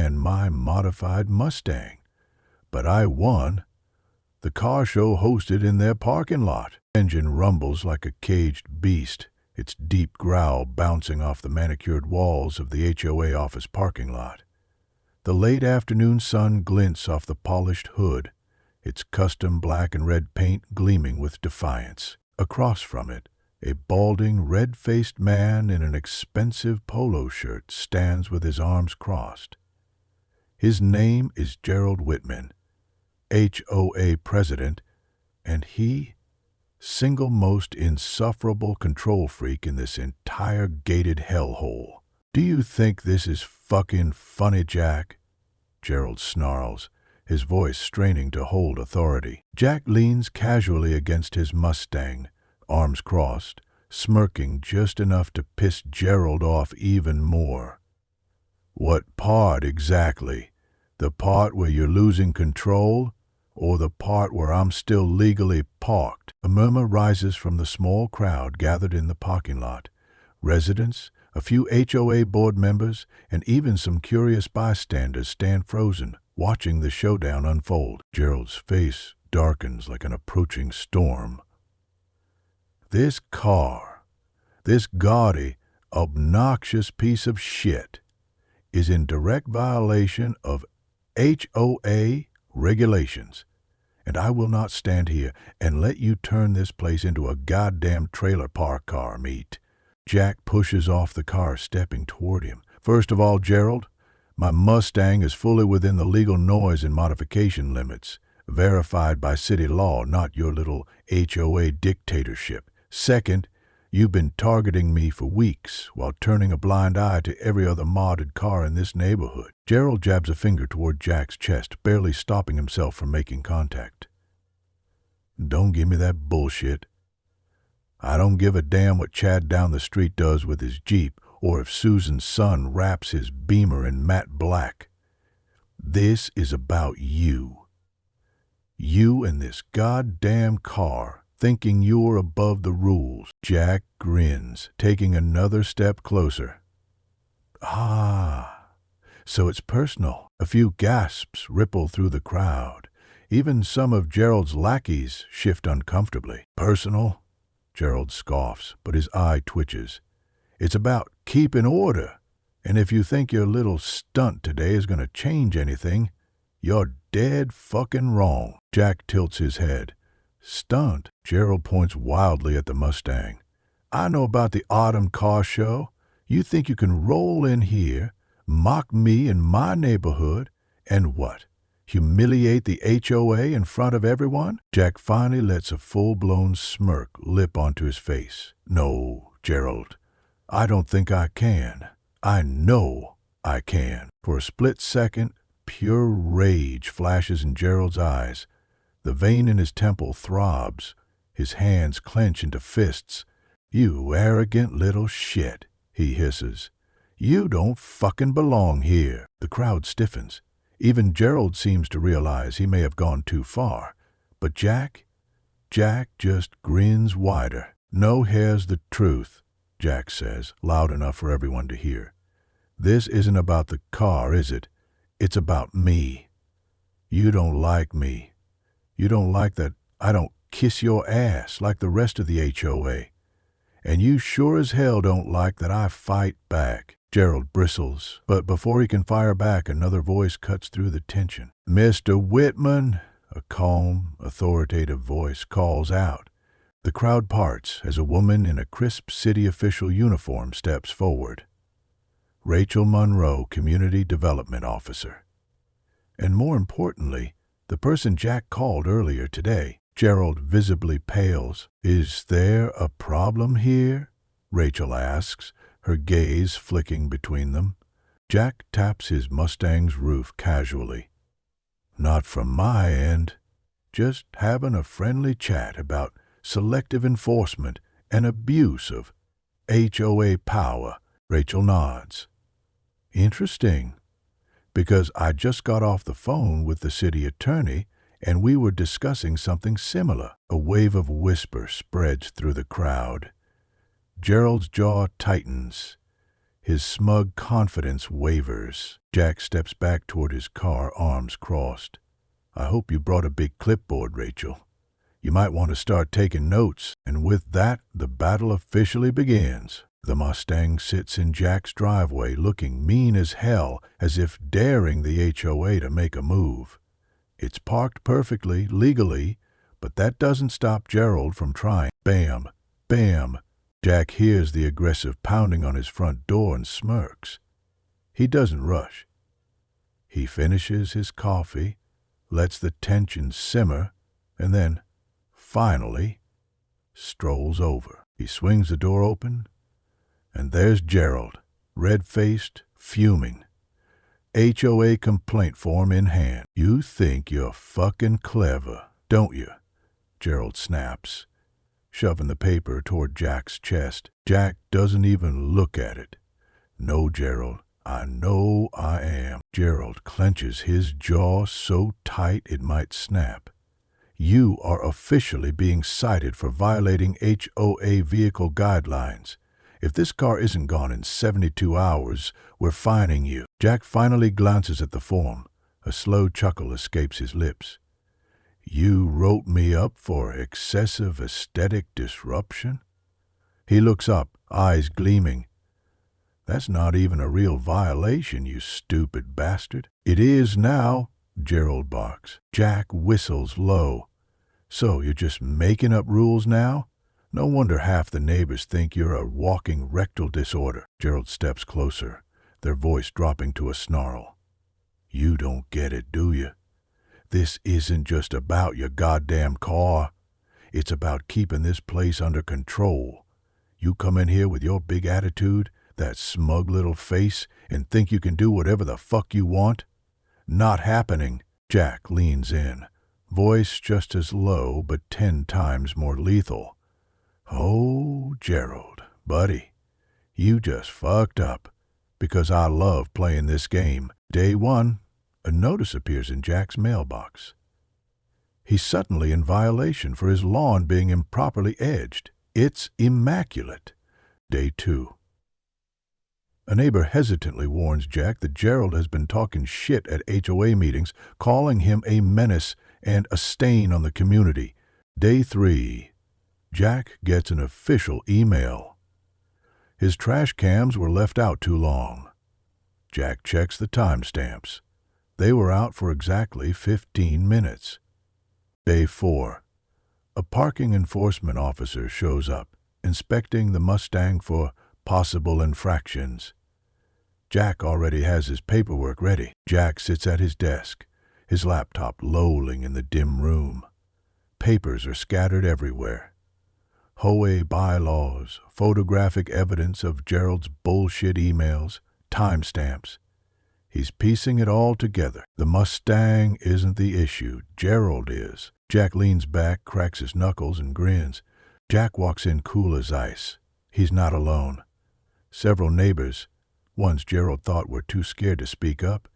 Ban My Modified Mustang. But I won. The car show hosted in their parking lot. Engine rumbles like a caged beast, its deep growl bouncing off the manicured walls of the HOA office parking lot. The late afternoon sun glints off the polished hood, its custom black and red paint gleaming with defiance. Across from it, a balding, red-faced man in an expensive polo shirt stands with his arms crossed. His name is Gerald Whitman, HOA president, and he, single most insufferable control freak in this entire gated hellhole. "Do you think this is fucking funny, Jack?" Gerald snarls, his voice straining to hold authority. Jack leans casually against his Mustang, arms crossed, smirking just enough to piss Gerald off even more. "What part exactly? The part where you're losing control? Or the part where I'm still legally parked?" A murmur rises from the small crowd gathered in the parking lot. Residents, a few HOA board members, and even some curious bystanders stand frozen, watching the showdown unfold. Gerald's face darkens like an approaching storm. This car, this gaudy, obnoxious piece of shit, is in direct violation of HOA regulations, and I will not stand here and let you turn this place into a goddamn trailer park car meet. Jack pushes off the car, stepping toward him. "First of all, Gerald, my Mustang is fully within the legal noise and modification limits, verified by city law, not your little HOA dictatorship. Second, you've been targeting me for weeks while turning a blind eye to every other modded car in this neighborhood." Gerald jabs a finger toward Jack's chest, barely stopping himself from making contact. "Don't give me that bullshit. I don't give a damn what Chad down the street does with his Jeep, or if Susan's son wraps his Beamer in matte black. This is about you. You and this goddamn car, thinking you're above the rules." Jack grins, taking another step closer. "Ah, so it's personal." A few gasps ripple through the crowd. Even some of Gerald's lackeys shift uncomfortably. "Personal?" Gerald scoffs, but his eye twitches. "It's about keeping order, and if you think your little stunt today is going to change anything, you're dead fucking wrong." Jack tilts his head. "Stunt?" Gerald points wildly at the Mustang. "I know about the autumn car show. You think you can roll in here, mock me in my neighborhood, and what? Humiliate the HOA in front of everyone?" Jack finally lets a full-blown smirk lip onto his face. "No, Gerald, I don't think I can. I know I can." For a split second, pure rage flashes in Gerald's eyes. The vein in his temple throbs. His hands clench into fists. "You arrogant little shit," he hisses. "You don't fucking belong here." The crowd stiffens. Even Gerald seems to realize he may have gone too far. But Jack just grins wider. "No, here's the truth," Jack says, loud enough for everyone to hear. "This isn't about the car, is it? It's about me. You don't like me. You don't like that I don't kiss your ass like the rest of the HOA. And you sure as hell don't like that I fight back." Gerald bristles, but before he can fire back, another voice cuts through the tension. "Mr. Whitman," a calm, authoritative voice calls out. The crowd parts as a woman in a crisp city official uniform steps forward. Rachel Monroe, Community Development Officer. And more importantly, the person Jack called earlier today. Gerald visibly pales. "Is there a problem here?" Rachel asks, her gaze flicking between them. Jack taps his Mustang's roof casually. "Not from my end. Just having a friendly chat about selective enforcement and abuse of HOA power." Rachel nods. "Interesting, because I just got off the phone with the city attorney and we were discussing something similar." A wave of whisper spreads through the crowd. Gerald's jaw tightens. His smug confidence wavers. Jack steps back toward his car, arms crossed. I hope you brought a big clipboard, Rachel. You might want to start taking notes. And with that, the battle officially begins. The Mustang sits in Jack's driveway looking mean as hell, as if daring the HOA to make a move. It's parked perfectly, legally, but that doesn't stop Gerald from trying. Bam! Bam! Jack hears the aggressive pounding on his front door and smirks. He doesn't rush. He finishes his coffee, lets the tension simmer, and then, finally, strolls over. He swings the door open, and there's Gerald, red-faced, fuming. HOA complaint form in hand. You think you're fucking clever, don't you? Gerald snaps, shoving the paper toward Jack's chest. Jack doesn't even look at it. No, Gerald, I know I am. Gerald clenches his jaw so tight it might snap. You are officially being cited for violating HOA vehicle guidelines. If this car isn't gone in 72 hours, we're fining you. Jack finally glances at the form. A slow chuckle escapes his lips. You wrote me up for excessive aesthetic disruption? He looks up, eyes gleaming. That's not even a real violation, you stupid bastard. It is now, Gerald barks. Jack whistles low. So you're just making up rules now? No wonder half the neighbors think you're a walking rectal disorder. Gerald steps closer, their voice dropping to a snarl. You don't get it, do you? This isn't just about your goddamn car. It's about keeping this place under control. You come in here with your big attitude, that smug little face, and think you can do whatever the fuck you want? Not happening. Jack leans in, voice just as low but 10 times more lethal. Oh, Gerald, buddy, you just fucked up, because I love playing this game. Day 1, a notice appears in Jack's mailbox. He's suddenly in violation for his lawn being improperly edged. It's immaculate. Day 2. A neighbor hesitantly warns Jack that Gerald has been talking shit at HOA meetings, calling him a menace and a stain on the community. Day 3. Jack gets an official email. His trash cams were left out too long. Jack checks the timestamps. They were out for exactly 15 minutes. Day 4. A parking enforcement officer shows up, inspecting the Mustang for possible infractions. Jack already has his paperwork ready. Jack sits at his desk, his laptop lolling in the dim room. Papers are scattered everywhere. HOA bylaws, photographic evidence of Gerald's bullshit emails, timestamps. He's piecing it all together. The Mustang isn't the issue. Gerald is. Jack leans back, cracks his knuckles, and grins. Jack walks in cool as ice. He's not alone. Several neighbors, ones Gerald thought were too scared to speak up,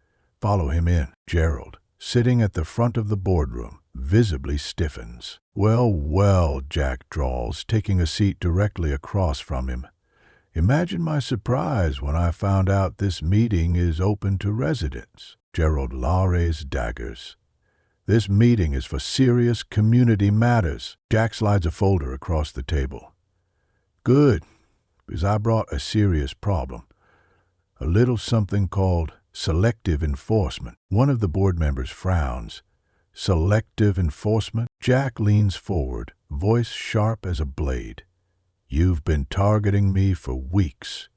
follow him in. Gerald, sitting at the front of the boardroom, visibly stiffens. Well, well, Jack drawls, taking a seat directly across from him. Imagine my surprise when I found out this meeting is open to residents. Gerald lowers daggers. This meeting is for serious community matters. Jack slides a folder across the table. Good, because I brought a serious problem. A little something called selective enforcement. One of the board members frowns. Selective enforcement? Jack leans forward, voice sharp as a blade. You've been targeting me for weeks.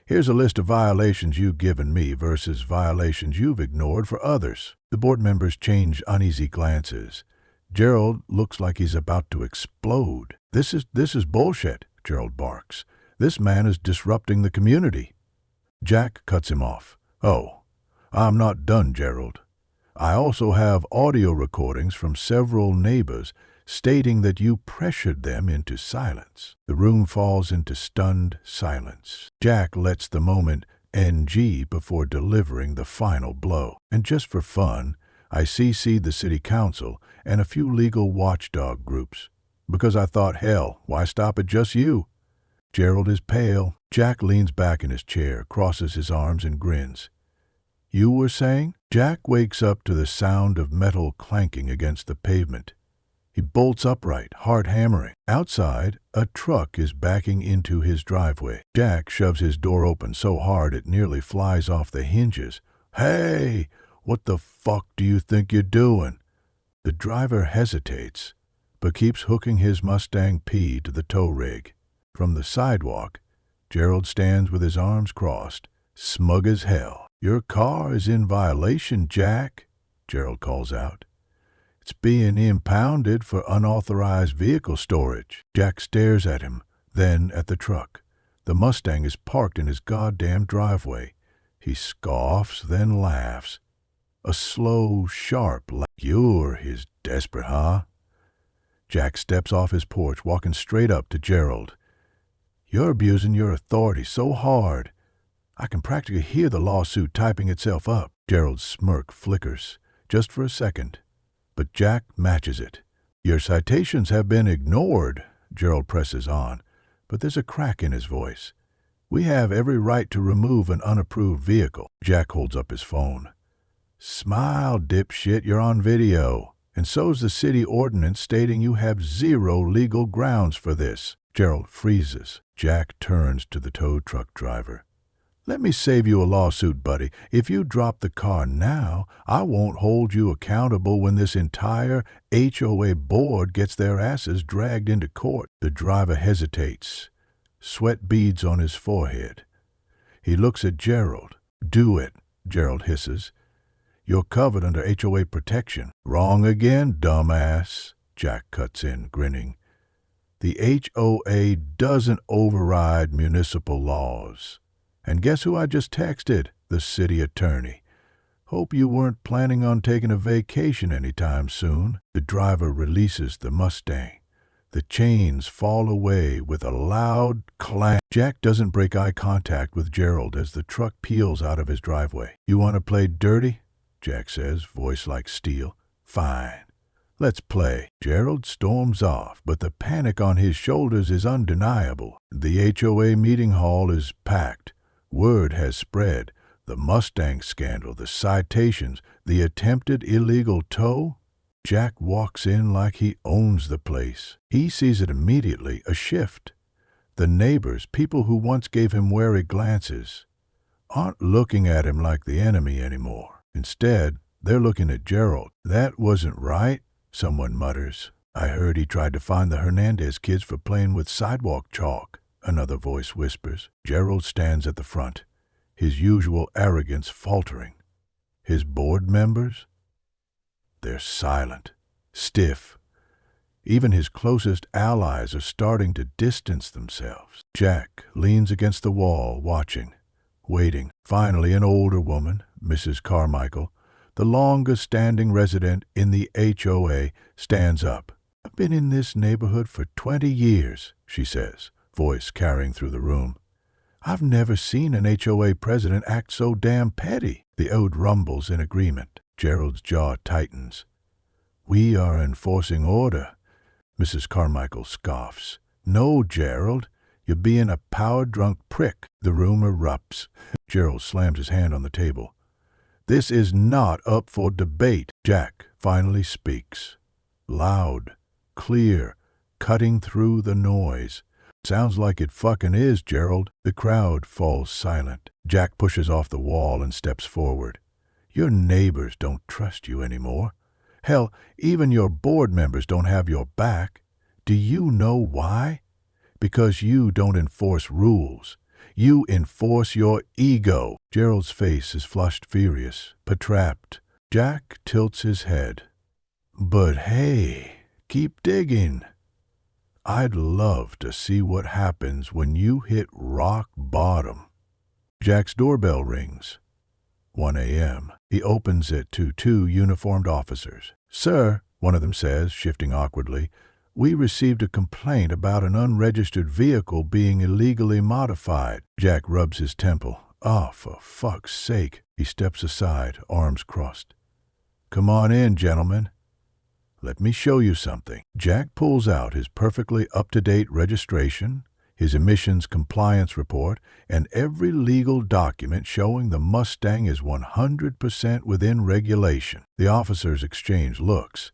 Here's a list of violations you've given me versus violations you've ignored for others. The board members change uneasy glances. Gerald looks like he's about to explode. This is bullshit, Gerald barks. This man is disrupting the community. Jack cuts him off. Oh, I'm not done, Gerald. I also have audio recordings from several neighbors stating that you pressured them into silence. The room falls into stunned silence. Jack lets the moment NG before delivering the final blow. And just for fun, I CC'd the city council and a few legal watchdog groups. Because I thought, hell, why stop at just you? Gerald is pale. Jack leans back in his chair, crosses his arms and grins. You were saying? Jack wakes up to the sound of metal clanking against the pavement. He bolts upright, heart hammering. Outside, a truck is backing into his driveway. Jack shoves his door open so hard it nearly flies off the hinges. Hey! What the fuck do you think you're doing? The driver hesitates, but keeps hooking his Mustang P to the tow rig. From the sidewalk, Gerald stands with his arms crossed, smug as hell. Your car is in violation, Jack, Gerald calls out. It's being impounded for unauthorized vehicle storage. Jack stares at him, then at the truck. The Mustang is parked in his goddamn driveway. He scoffs, then laughs. A slow, sharp laugh. You're his desperate, huh? Jack steps off his porch, walking straight up to Gerald. You're abusing your authority so hard. I can practically hear the lawsuit typing itself up. Gerald's smirk flickers, just for a second. But Jack matches it. Your citations have been ignored, Gerald presses on, but there's a crack in his voice. We have every right to remove an unapproved vehicle. Jack holds up his phone. Smile, dipshit, you're on video. And so's the city ordinance stating you have zero legal grounds for this. Gerald freezes. Jack turns to the tow truck driver. Let me save you a lawsuit, buddy. If you drop the car now, I won't hold you accountable when this entire HOA board gets their asses dragged into court. The driver hesitates. Sweat beads on his forehead. He looks at Gerald. Do it, Gerald hisses. You're covered under HOA protection. Wrong again, dumbass, Jack cuts in, grinning. The HOA doesn't override municipal laws. And guess who I just texted? The city attorney. Hope you weren't planning on taking a vacation anytime soon. The driver releases the Mustang. The chains fall away with a loud clang. Jack doesn't break eye contact with Gerald as the truck peels out of his driveway. You want to play dirty? Jack says, voice like steel. Fine. Let's play. Gerald storms off, but the panic on his shoulders is undeniable. The HOA meeting hall is packed. Word has spread. The Mustang scandal, the citations, the attempted illegal tow. Jack walks in like he owns the place. He sees it immediately, a shift. The neighbors, people who once gave him wary glances, aren't looking at him like the enemy anymore. Instead, they're looking at Gerald. That wasn't right, someone mutters. I heard he tried to fine the Hernandez kids for playing with sidewalk chalk. Another voice whispers. Gerald stands at the front, his usual arrogance faltering. His board members? They're silent, stiff. Even his closest allies are starting to distance themselves. Jack leans against the wall, watching, waiting. Finally, an older woman, Mrs. Carmichael, the longest-standing resident in the HOA, stands up. I've been in this neighborhood for 20 years, she says, voice carrying through the room. I've never seen an HOA president act so damn petty. The ode rumbles in agreement. Gerald's jaw tightens. We are enforcing order. Mrs. Carmichael scoffs. No, Gerald, you're being a power-drunk prick. The room erupts. Gerald slams his hand on the table. This is not up for debate. Jack finally speaks. Loud, clear, cutting through the noise. Sounds like it fucking is, Gerald. The crowd falls silent. Jack pushes off the wall and steps forward. Your neighbors don't trust you anymore. Hell, even your board members don't have your back. Do you know why? Because you don't enforce rules. You enforce your ego. Gerald's face is flushed furious, patrapped. Jack tilts his head. But hey, keep digging. I'd love to see what happens when you hit rock bottom. Jack's doorbell rings. 1 a.m. He opens it to 2 uniformed officers. Sir, one of them says, shifting awkwardly, we received a complaint about an unregistered vehicle being illegally modified. Jack rubs his temple. Oh, for fuck's sake. He steps aside, arms crossed. Come on in, gentlemen. Let me show you something. Jack pulls out his perfectly up-to-date registration, his emissions compliance report, and every legal document showing the Mustang is 100% within regulation. The officers exchange looks.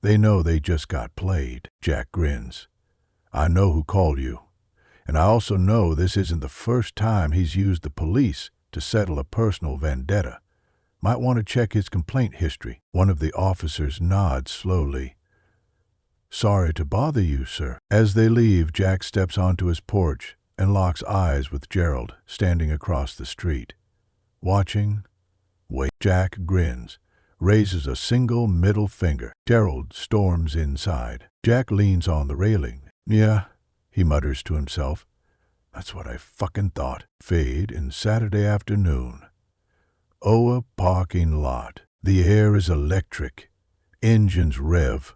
They know they just got played. Jack grins. I know who called you. And I also know this isn't the first time he's used the police to settle a personal vendetta. Might want to check his complaint history. One of the officers nods slowly. Sorry to bother you, sir. As they leave, Jack steps onto his porch and locks eyes with Gerald, standing across the street. Watching? Wait. Jack grins, raises a single middle finger. Gerald storms inside. Jack leans on the railing. Yeah, he mutters to himself. That's what I fucking thought. Fade in Saturday afternoon. HOA parking lot. The air is electric. Engines rev.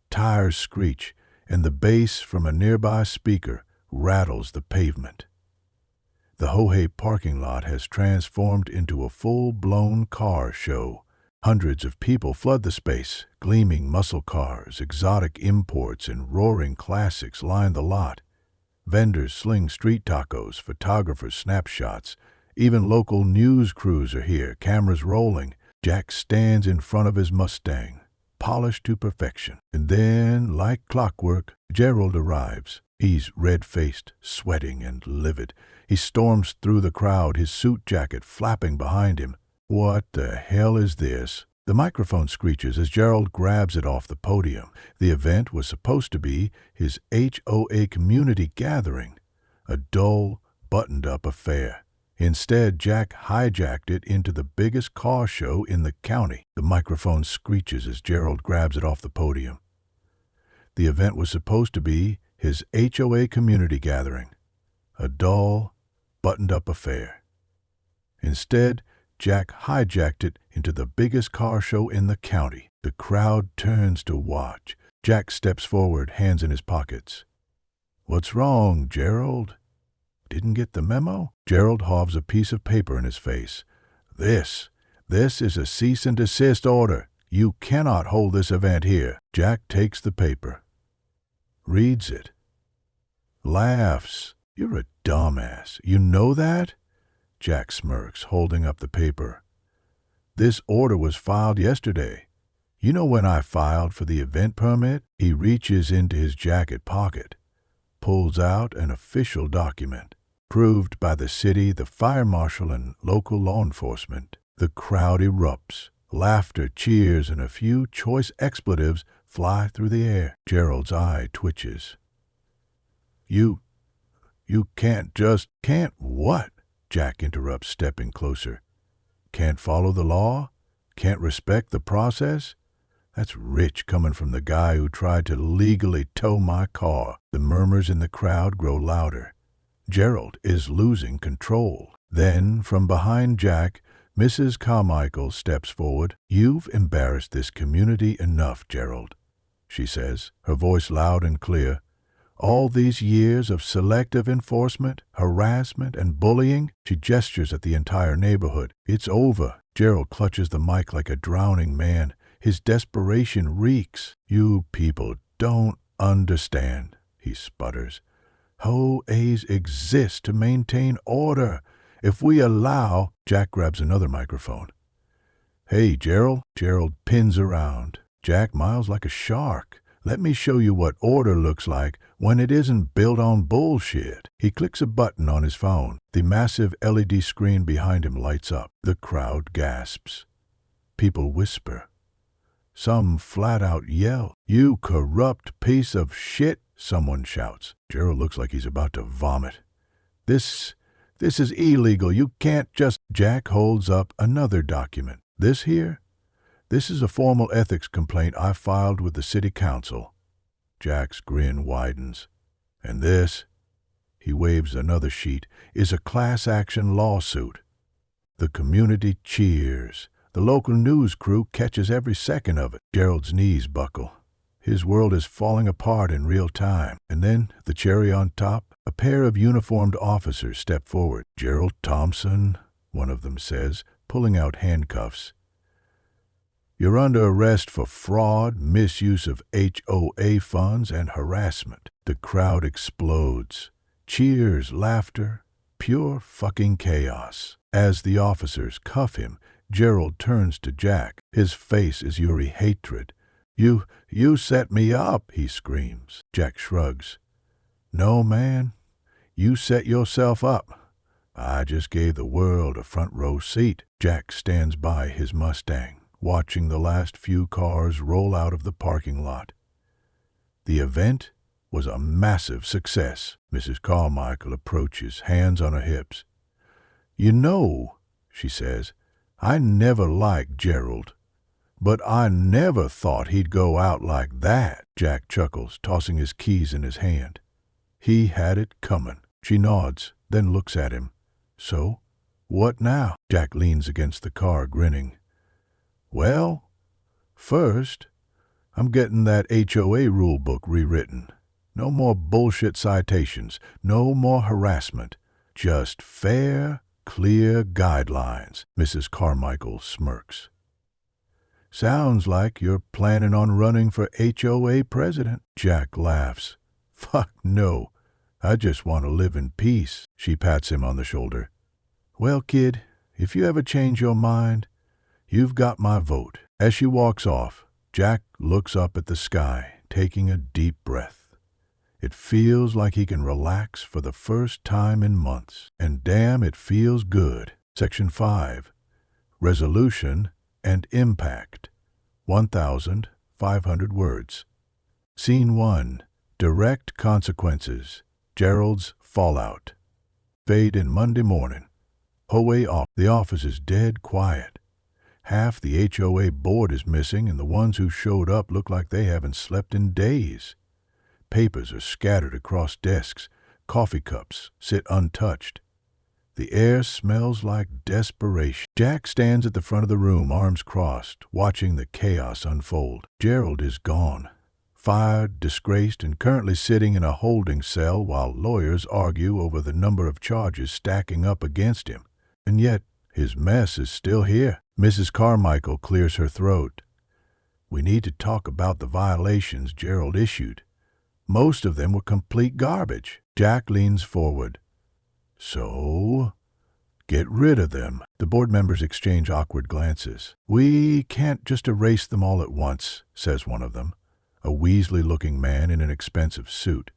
Tires screech, and the bass from a nearby speaker rattles the pavement. The HOA parking lot has transformed into a full-blown car show. Hundreds of people flood the space. Gleaming muscle cars, exotic imports, and roaring classics line the lot. Vendors sling street tacos, photographers snap shots. Even local news crews are here, cameras rolling. Jack stands in front of his Mustang, polished to perfection. And then, like clockwork, Gerald arrives. He's red-faced, sweating, and livid. He storms through the crowd, his suit jacket flapping behind him. What the hell is this? The microphone screeches as Gerald grabs it off the podium. The event was supposed to be his HOA community gathering, a dull, buttoned-up affair. Instead, Jack hijacked it into the biggest car show in the county. The microphone screeches as Gerald grabs it off the podium. The event was supposed to be his HOA community gathering, a dull, buttoned-up affair. Instead, Jack hijacked it into the biggest car show in the county. The crowd turns to watch. Jack steps forward, hands in his pockets. What's wrong, Gerald? Didn't get the memo? Gerald hoves a piece of paper in his face. This is a cease and desist order. You cannot hold this event here. Jack takes the paper, reads it, laughs. You're a dumbass. You know that? Jack smirks, holding up the paper. This order was filed yesterday. You know when I filed for the event permit? He reaches into his jacket pocket, pulls out an official document, approved by the city, the fire marshal, and local law enforcement. The crowd erupts. Laughter, cheers, and a few choice expletives fly through the air. Gerald's eye twitches. You can't just... Can't what? Jack interrupts, stepping closer. Can't follow the law? Can't respect the process? That's rich coming from the guy who tried to legally tow my car. The murmurs in the crowd grow louder. Gerald is losing control. Then, from behind Jack, Mrs. Carmichael steps forward. You've embarrassed this community enough, Gerald, she says, her voice loud and clear. All these years of selective enforcement, harassment, and bullying, she gestures at the entire neighborhood. It's over. Gerald clutches the mic like a drowning man. His desperation reeks. You people don't understand, he sputters. HOAs exist to maintain order. If we allow... Jack grabs another microphone. Hey, Gerald. Gerald pins around. Jack miles like a shark. Let me show you what order looks like when it isn't built on bullshit. He clicks a button on his phone. The massive LED screen behind him lights up. The crowd gasps. People whisper. Some flat out yell. You corrupt piece of shit, someone shouts. Gerald looks like he's about to vomit. This is illegal. You can't just... Jack holds up another document. This here? This is a formal ethics complaint I filed with the city council. Jack's grin widens. And this, he waves another sheet, is a class action lawsuit. The community cheers. The local news crew catches every second of it. Gerald's knees buckle. His world is falling apart in real time. And then, the cherry on top, a pair of uniformed officers step forward. Gerald Thompson, one of them says, pulling out handcuffs. You're under arrest for fraud, misuse of HOA funds, and harassment. The crowd explodes. Cheers, laughter, pure fucking chaos. As the officers cuff him, Gerald turns to Jack. His face is Yuri hatred. You set me up, he screams. Jack shrugs. No, man. You set yourself up. I just gave the world a front row seat. Jack stands by his Mustang, watching the last few cars roll out of the parking lot. The event was a massive success. Mrs. Carmichael approaches, hands on her hips. You know, she says, I never liked Gerald, but I never thought he'd go out like that. Jack chuckles, tossing his keys in his hand. He had it coming. She nods, then looks at him. So, what now? Jack leans against the car, grinning. Well, first, I'm getting that HOA rule book rewritten. No more bullshit citations, no more harassment. Just fair, clear guidelines. Mrs. Carmichael smirks. Sounds like you're planning on running for HOA president. Jack laughs. Fuck no. I just want to live in peace. She pats him on the shoulder. Well, kid, if you ever change your mind, you've got my vote. As she walks off, Jack looks up at the sky, taking a deep breath. It feels like he can relax for the first time in months. And damn, it feels good. Section 5. Resolution and Impact. 1,500 words. Scene 1. Direct Consequences. Gerald's Fallout. Fade in Monday morning. HOA off. The office is dead quiet. Half the HOA board is missing, and the ones who showed up look like they haven't slept in days. Papers are scattered across desks. Coffee cups sit untouched. The air smells like desperation. Jack stands at the front of the room, arms crossed, watching the chaos unfold. Gerald is gone. Fired, disgraced, and currently sitting in a holding cell while lawyers argue over the number of charges stacking up against him. And yet, his mess is still here. Mrs. Carmichael clears her throat. We need to talk about the violations Gerald issued. Most of them were complete garbage. Jack leans forward. So, get rid of them. The board members exchange awkward glances. We can't just erase them all at once, says one of them, a Weasley-looking man in an expensive suit.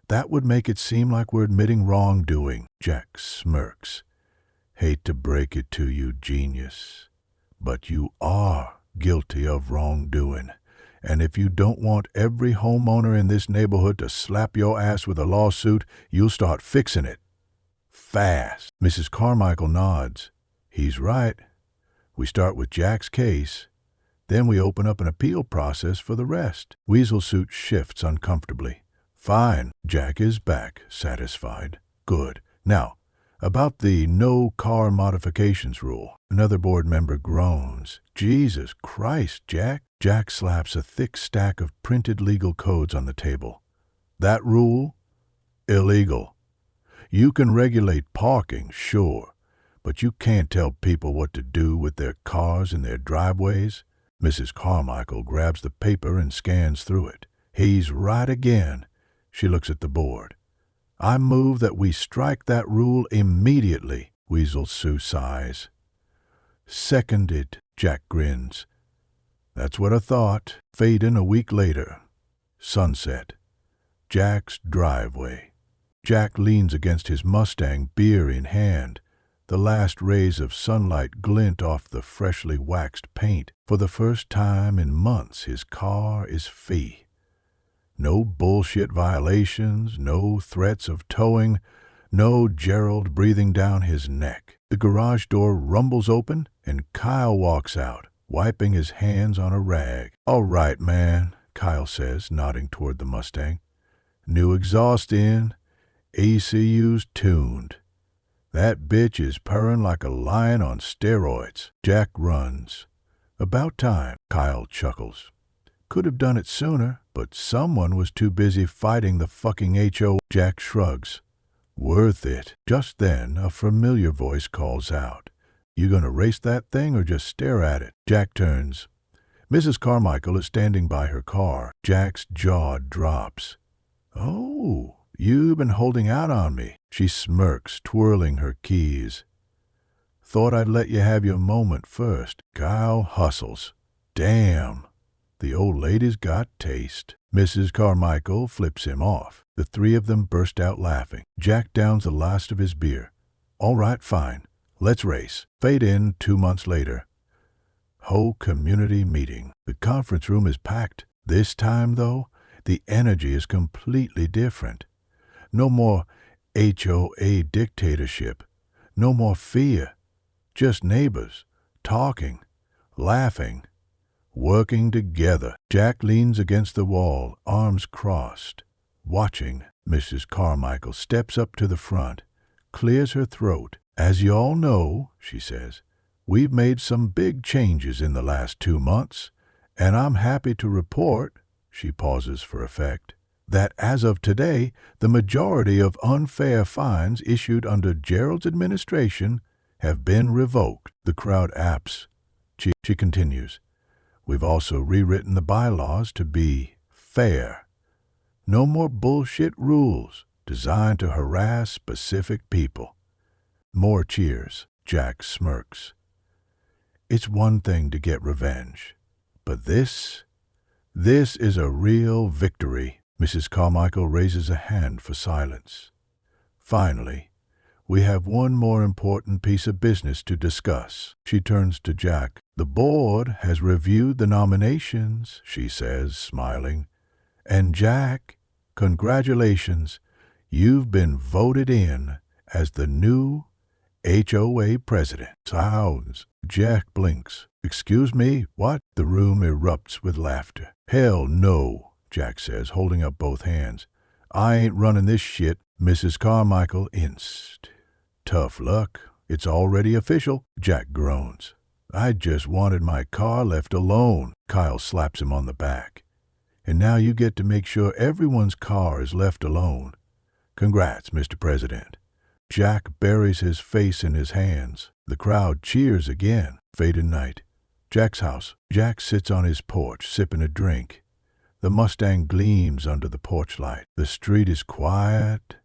That would make it seem like we're admitting wrongdoing. Jack smirks. Hate to break it to you, genius, but you are guilty of wrongdoing. And if you don't want every homeowner in this neighborhood to slap your ass with a lawsuit, you'll start fixing it. Fast. Mrs. Carmichael nods. He's right. We start with Jack's case. Then we open up an appeal process for the rest. Weasel Suit shifts uncomfortably. Fine. Jack is back, satisfied. Good. Now, about the no car modifications rule. Another board member groans. Jesus Christ, Jack. Jack slaps a thick stack of printed legal codes on the table. That rule? Illegal. You can regulate parking, sure, but you can't tell people what to do with their cars in their driveways. Mrs. Carmichael grabs the paper and scans through it. He's right again. She looks at the board. I move that we strike that rule immediately. Weasel Sue sighs. Seconded. Jack grins. That's what I thought. Fade in a week later. Sunset. Jack's driveway. Jack leans against his Mustang, beer in hand. The last rays of sunlight glint off the freshly waxed paint. For the first time in months, his car is free. No bullshit violations, no threats of towing, no Gerald breathing down his neck. The garage door rumbles open, and Kyle walks out, wiping his hands on a rag. All right, man, Kyle says, nodding toward the Mustang. New exhaust in, ECU's tuned. That bitch is purring like a lion on steroids. Jack runs. About time, Kyle chuckles. Could have done it sooner, but someone was too busy fighting the fucking HOA. Jack shrugs. Worth it. Just then, a familiar voice calls out. You gonna race that thing or just stare at it? Jack turns. Mrs. Carmichael is standing by her car. Jack's jaw drops. Oh, "You've been holding out on me." She smirks, twirling her keys. "Thought I'd let you have your moment first." Kyle hustles. Damn, the old lady's got taste. Mrs. Carmichael flips him off. The three of them burst out laughing. Jack downs the last of his beer. "All right, fine. Let's race." Fade in 2 months later. HOA community meeting. The conference room is packed. This time, though, the energy is completely different. No more HOA dictatorship. No more fear. Just neighbors, talking, laughing, working together. Jack leans against the wall, arms crossed, watching. Mrs. Carmichael steps up to the front, clears her throat. "As you all know," she says, "we've made some big changes in the last 2 months, and I'm happy to report," she pauses for effect, "that as of today, the majority of unfair fines issued under Gerald's administration have been revoked." The crowd apes. She continues, "We've also rewritten the bylaws to be fair. No more bullshit rules designed to harass specific people." More cheers. Jack smirks. It's one thing to get revenge, but this is a real victory. Mrs. Carmichael raises a hand for silence. "Finally, we have one more important piece of business to discuss." She turns to Jack. "The board has reviewed the nominations," she says, smiling. "And Jack, congratulations. You've been voted in as the new HOA president." Sounds. Jack blinks. "Excuse me, what?" The room erupts with laughter. "Hell no," Jack says, holding up both hands. "I ain't running this shit." Mrs. Carmichael inced. "Tough luck. It's already official." Jack groans. "I just wanted my car left alone." Kyle slaps him on the back. "And now you get to make sure everyone's car is left alone. Congrats, Mr. President." Jack buries his face in his hands. The crowd cheers again. Faded night. Jack's house. Jack sits on his porch, sipping a drink. The Mustang gleams under the porch light. The street is quiet,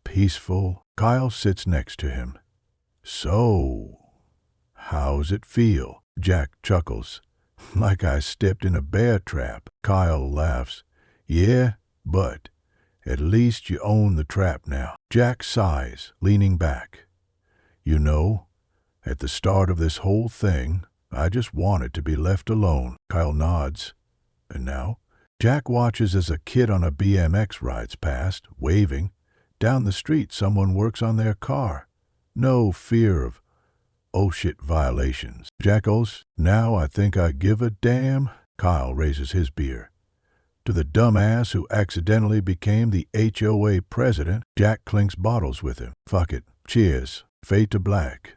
peaceful. Kyle sits next to him. "So, how's it feel?" Jack chuckles. "Like I stepped in a bear trap." Kyle laughs. "Yeah, but at least you own the trap now." Jack sighs, leaning back. "You know, at the start of this whole thing, I just wanted to be left alone." Kyle nods. "And now?" Jack watches as a kid on a BMX rides past, waving. Down the street, someone works on their car. No fear of OSHA violations. Jack goes, "Now I think I give a damn." Kyle raises his beer. "To the dumbass who accidentally became the HOA president." Jack clinks bottles with him. "Fuck it. Cheers. Fade to black."